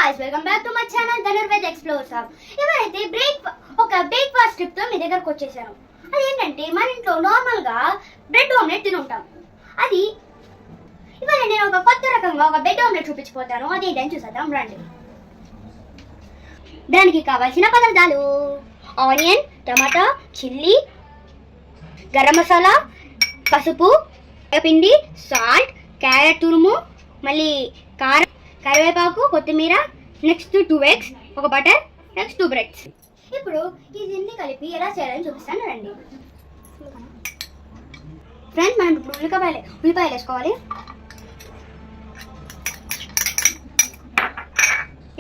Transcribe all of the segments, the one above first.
Guys, welcome back to my channel Dhanurved explores hub. ఇవైతే breakfast trip తో మీ దగ్గరకు వచ్చేసాను. అదేంటంటే మన ఇంట్లో నార్మల్ గా బ్రెడ్ ఆమ్లెట్ తిని ఉంటాం. అది ఇవాళ నేను ఒక కొత్త రకంగా ఒక బ్రెడ్ ఆమ్లెట్ చూపించిపోతాను. అదేంటని చూసేద్దాం రండి. దానికి కావాల్సిన పదార్థాలు: ఆనియన్, టమాటా, చిల్లీ, గరం మసాలా, పసుపు, పిండి, సాల్ట్, క్యారెట్ తురుము, మళ్ళీ కారం, కరివేపాకు, కొత్తిమీర, నెక్స్ట్ 2 eggs, ఒక బటర్, నెక్స్ట్ 2 బ్రెడ్స్. ఇప్పుడు ఇవన్నీ కలిపి ఎలా చేయాలని చూపిస్తాను రండి. ఫ్రెండ్స్, మనం ఇప్పుడు ఉల్లిపాయలు వేసుకోవాలి.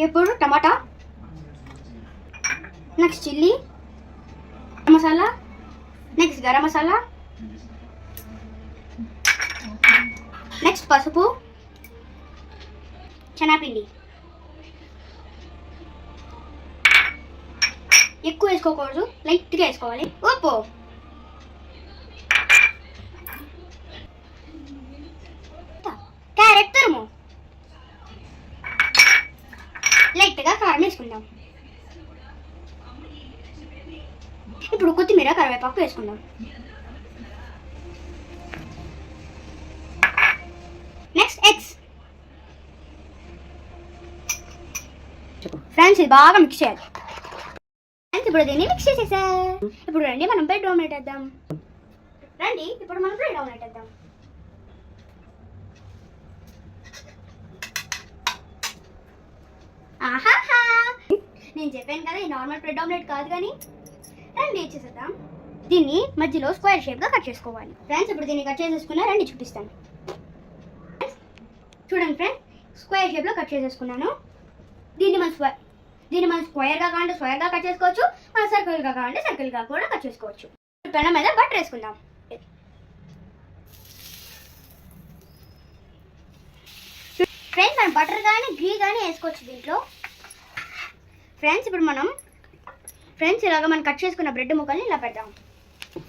ఇప్పుడు టమాటా, next chilli masala, next garam masala, next పసుపు, శనగపిండి. ఎక్కువ వేసుకోకూడదు, లైట్గా వేసుకోవాలి. ఉప్పు, క్యారెట్ తురుము, లైట్గా కారం వేసుకుందాం. ఇప్పుడు కొత్తిమీర, కరివేపాకు వేసుకుందాం. Next eggs. ఫ్రెండ్స్, ఇది బాగా మిక్స్ చేయాలి. ఫ్రెండ్స్, ఇప్పుడు దీన్ని మిక్స్ చేసేసా. ఇప్పుడు రండి మనం బ్రెడ్ ఆమ్లెట్ వేద్దాం. ఆహాహా, నేను చెప్పాను కదా, ఈ నార్మల్ బ్రెడ్ ఆమ్లెట్ కాదు కానీ. రండి చేసేద్దాం. దీన్ని మధ్యలో స్క్వేర్ షేప్ గా కట్ చేసుకోవాలి. ఫ్రెండ్స్, ఇప్పుడు దీన్ని కట్ చేసేసుకున్నా, రండి చూపిస్తాను. చూడండి ఫ్రెండ్స్, స్క్వేర్ షేప్ లో కట్ చేసేసుకున్నాను. దీన్ని మనం స్క్వేర్ గా కావాలంటే స్క్వేర్ గా కట్ చేసుకోవచ్చు, మన సర్కిల్ గా కావాలంటే సర్కిల్ గా కూడా కట్ చేసుకోవచ్చు. పెనం మీద బటర్ వేసుకుందాం. ఫ్రెండ్స్, మనం బటర్ కానీ ఘీ కానీ వేసుకోవచ్చు దీంట్లో. ఫ్రెండ్స్, ఇప్పుడు మనం ఇలాగ మనం కట్ చేసుకున్న బ్రెడ్ ముక్కల్ని ఇలా పెడదాం.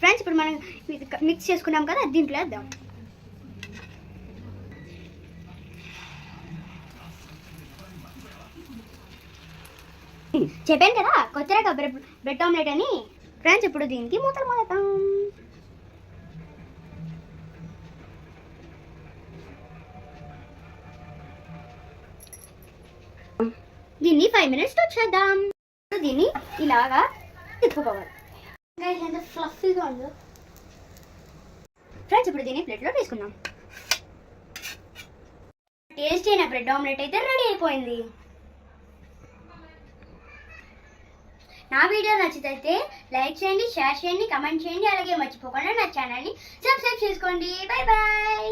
ఫ్రెండ్స్, ఇప్పుడు మనం మిక్స్ చేసుకున్నాం కదా, దీంట్లో వేద్దాం. చెప్పాను కదా కొత్త రకం బ్రెడ్ ఆమ్లెట్ అని. ఫ్రెండ్స్, ఇప్పుడు దీనికి మూతలు మూడతాం. దీన్ని 5 minutes వచ్చేద్దాం. దీన్ని ఇలాగా తిప్పుకోవాలి. ఫ్లఫీగా ఉంది. ఫ్రెండ్స్, ఇప్పుడు దీన్ని ప్లేట్లో తీసుకుందాం. టేస్ట్ అయిన బ్రెడ్ ఆమ్లెట్ అయితే రెడీ అయిపోయింది. నా వీడియో నచ్చితే లైక్ చేయండి, షేర్ చేయండి, కమెంట్ చేయండి. అలాగే మర్చిపోకుండా నా ఛానల్ని సబ్స్క్రైబ్ చేసుకోండి. Bye bye.